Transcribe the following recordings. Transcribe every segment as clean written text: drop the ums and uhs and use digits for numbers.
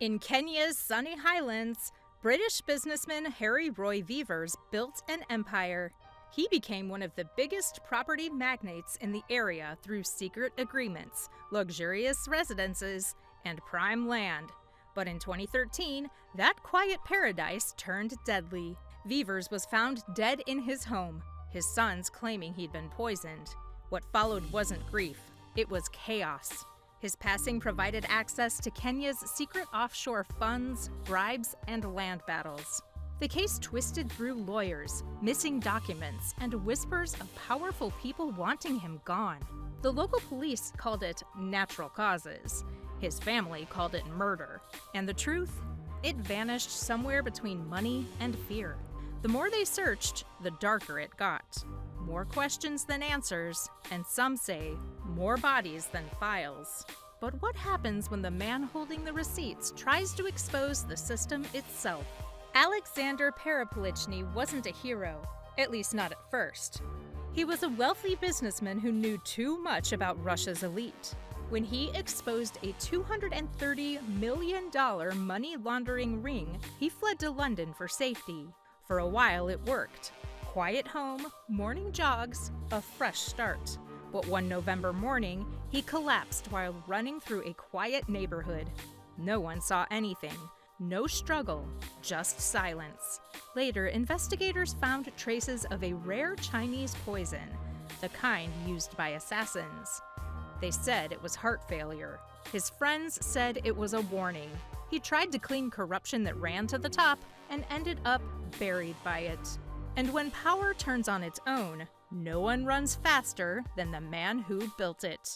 In Kenya's sunny highlands, British businessman Harry Roy Veevers built an empire. He became one of the biggest property magnates in the area through secret agreements, luxurious residences, and prime land. But in 2013, that quiet paradise turned deadly. Veevers was found dead in his home, his sons claiming he'd been poisoned. What followed wasn't grief, it was chaos. His passing provided access to Kenya's secret offshore funds, bribes, and land battles. The case twisted through lawyers, missing documents, and whispers of powerful people wanting him gone. The local police called it natural causes. His family called it murder. And the truth? It vanished somewhere between money and fear. The more they searched, the darker it got. More questions than answers, and some say more bodies than files. But what happens when the man holding the receipts tries to expose the system itself? Alexander Parapolichny wasn't a hero, at least not at first. He was a wealthy businessman who knew too much about Russia's elite. When he exposed a $230 million money laundering ring, he fled to London for safety. For a while it worked. Quiet home, morning jogs, a fresh start. But one November morning, he collapsed while running through a quiet neighborhood. No one saw anything. No struggle, just silence. Later, investigators found traces of a rare Chinese poison, the kind used by assassins. They said it was heart failure. His friends said it was a warning. He tried to clean corruption that ran to the top and ended up buried by it. And when power turns on its own, no one runs faster than the man who built it.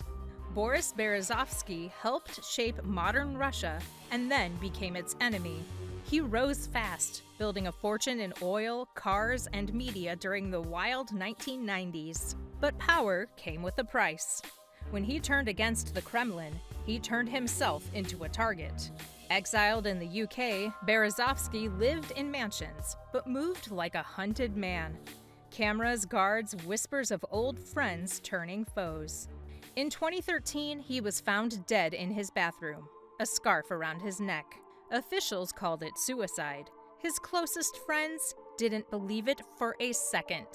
Boris Berezovsky helped shape modern Russia and then became its enemy. He rose fast, building a fortune in oil, cars, and media during the wild 1990s. But power came with a price. When he turned against the Kremlin, he turned himself into a target. Exiled in the UK, Berezovsky lived in mansions, but moved like a hunted man. Cameras, guards, whispers of old friends turning foes. In 2013, he was found dead in his bathroom, a scarf around his neck. Officials called it suicide. His closest friends didn't believe it for a second.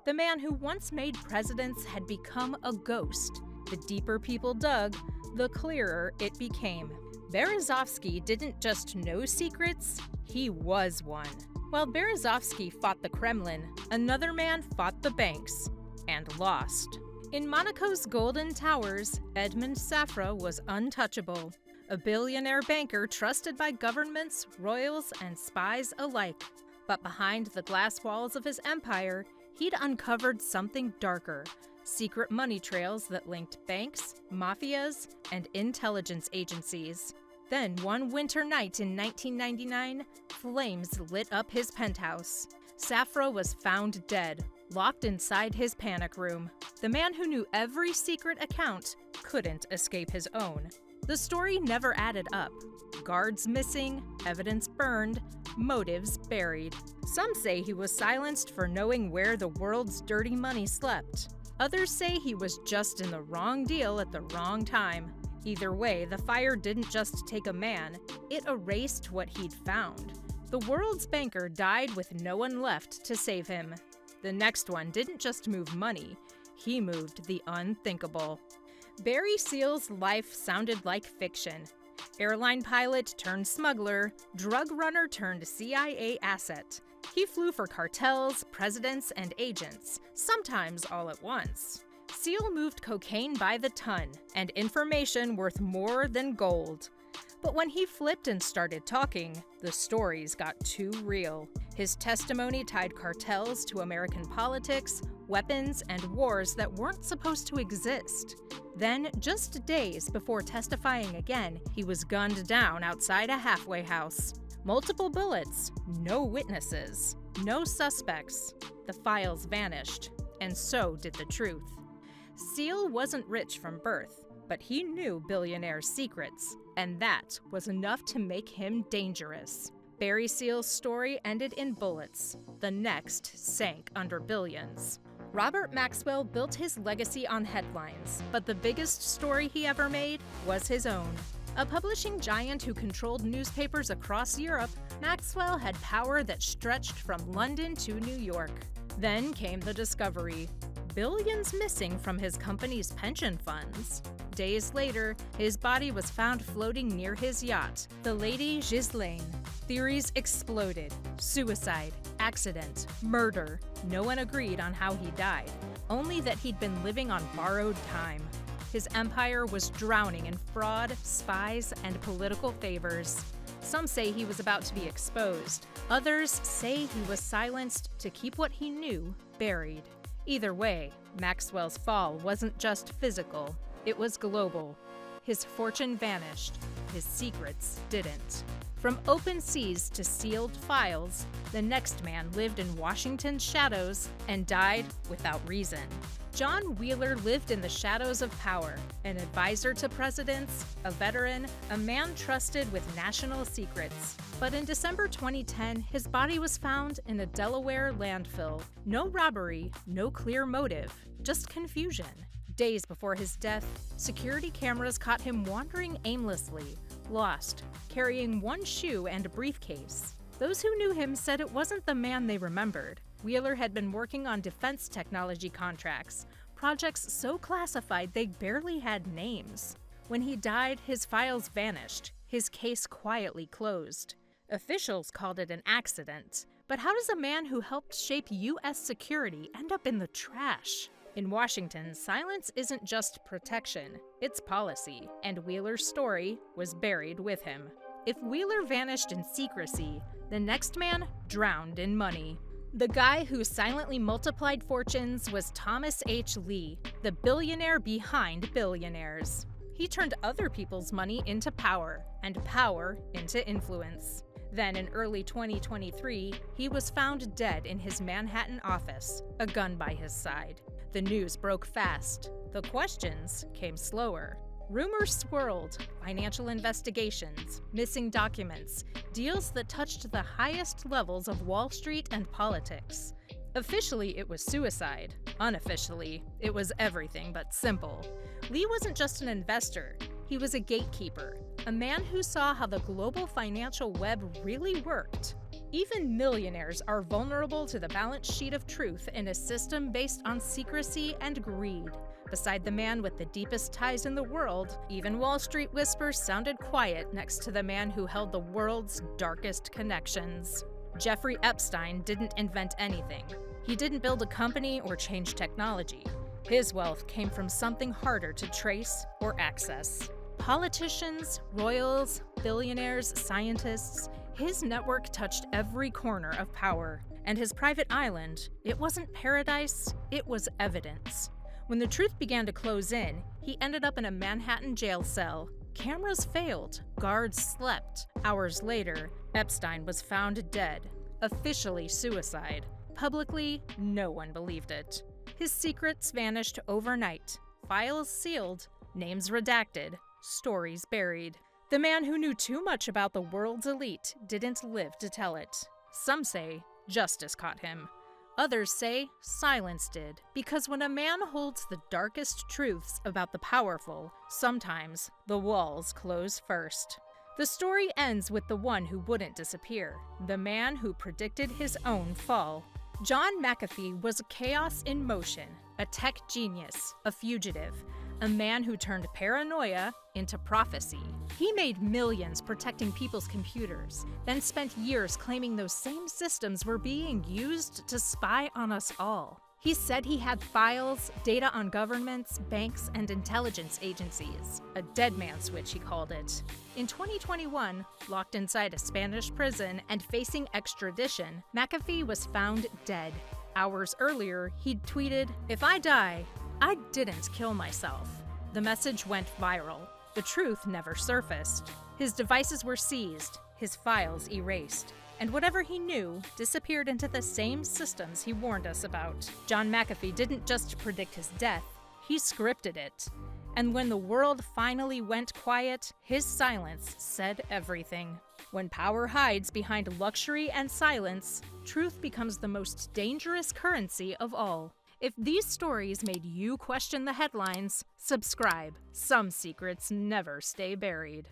The man who once made presidents had become a ghost. The deeper people dug, the clearer it became. Berezovsky didn't just know secrets, he was one. While Berezovsky fought the Kremlin, another man fought the banks and lost. In Monaco's Golden Towers, Edmond Safra was untouchable, a billionaire banker trusted by governments, royals, and spies alike. But behind the glass walls of his empire, he'd uncovered something darker. Secret money trails that linked banks, mafias, and intelligence agencies. Then, one winter night in 1999, flames lit up his penthouse. Safra was found dead, locked inside his panic room. The man who knew every secret account couldn't escape his own. The story never added up. Guards missing, evidence burned, motives buried. Some say he was silenced for knowing where the world's dirty money slept. Others say he was just in the wrong deal at the wrong time. Either way, the fire didn't just take a man, it erased what he'd found. The world's banker died with no one left to save him. The next one didn't just move money, he moved the unthinkable. Barry Seal's life sounded like fiction. Airline pilot turned smuggler, drug runner turned CIA asset. He flew for cartels, presidents, and agents, sometimes all at once. Seal moved cocaine by the ton, and information worth more than gold. But when he flipped and started talking, the stories got too real. His testimony tied cartels to American politics, weapons, and wars that weren't supposed to exist. Then, just days before testifying again, he was gunned down outside a halfway house. Multiple bullets, no witnesses, no suspects. The files vanished, and so did the truth. Seal wasn't rich from birth, but he knew billionaires' secrets, and that was enough to make him dangerous. Barry Seal's story ended in bullets. The next sank under billions. Robert Maxwell built his legacy on headlines, but the biggest story he ever made was his own. A publishing giant who controlled newspapers across Europe, Maxwell had power that stretched from London to New York. Then came the discovery: billions missing from his company's pension funds. Days later, his body was found floating near his yacht, the Lady Ghislaine. Theories exploded: suicide, accident, murder. No one agreed on how he died, only that he'd been living on borrowed time. His empire was drowning in fraud, spies, and political favors. Some say he was about to be exposed. Others say he was silenced to keep what he knew buried. Either way, Maxwell's fall wasn't just physical, it was global. His fortune vanished, his secrets didn't. From open seas to sealed files, the next man lived in Washington's shadows and died without reason. John Wheeler lived in the shadows of power, an advisor to presidents, a veteran, a man trusted with national secrets. But in December 2010, his body was found in a Delaware landfill. No robbery, no clear motive, just confusion. Days before his death, security cameras caught him wandering aimlessly, lost, carrying one shoe and a briefcase. Those who knew him said it wasn't the man they remembered. Wheeler had been working on defense technology contracts, projects so classified they barely had names. When he died, his files vanished, his case quietly closed. Officials called it an accident, but how does a man who helped shape U.S. security end up in the trash? In Washington, silence isn't just protection, it's policy, and Wheeler's story was buried with him. If Wheeler vanished in secrecy, the next man drowned in money. The guy who silently multiplied fortunes was Thomas H. Lee, the billionaire behind Billionaires. He turned other people's money into power, and power into influence. Then in early 2023, he was found dead in his Manhattan office, a gun by his side. The news broke fast. The questions came slower. Rumors swirled: financial investigations, missing documents, deals that touched the highest levels of Wall Street and politics. Officially, it was suicide. Unofficially, it was everything but simple. Lee wasn't just an investor. He was a gatekeeper, a man who saw how the global financial web really worked. Even millionaires are vulnerable to the balance sheet of truth in a system based on secrecy and greed. Beside the man with the deepest ties in the world, even Wall Street whispers sounded quiet next to the man who held the world's darkest connections. Jeffrey Epstein didn't invent anything. He didn't build a company or change technology. His wealth came from something harder to trace or access. Politicians, royals, billionaires, scientists, his network touched every corner of power. And his private island, it wasn't paradise, it was evidence. When the truth began to close in, he ended up in a Manhattan jail cell. Cameras failed, guards slept. Hours later, Epstein was found dead, officially suicide. Publicly, no one believed it. His secrets vanished overnight, files sealed, names redacted, stories buried. The man who knew too much about the world's elite didn't live to tell it. Some say justice caught him. Others say silence did, because when a man holds the darkest truths about the powerful, sometimes the walls close first. The story ends with the one who wouldn't disappear, the man who predicted his own fall. John McAfee was chaos in motion, a tech genius, a fugitive, a man who turned paranoia into prophecy. He made millions protecting people's computers, then spent years claiming those same systems were being used to spy on us all. He said he had files, data on governments, banks, and intelligence agencies. A dead man switch, he called it. In 2021, locked inside a Spanish prison and facing extradition, McAfee was found dead. Hours earlier, he'd tweeted, "If I die, I didn't kill myself." The message went viral. The truth never surfaced. His devices were seized, his files erased, and whatever he knew disappeared into the same systems he warned us about. John McAfee didn't just predict his death, he scripted it. And when the world finally went quiet, his silence said everything. When power hides behind luxury and silence, truth becomes the most dangerous currency of all. If these stories made you question the headlines, subscribe. Some secrets never stay buried.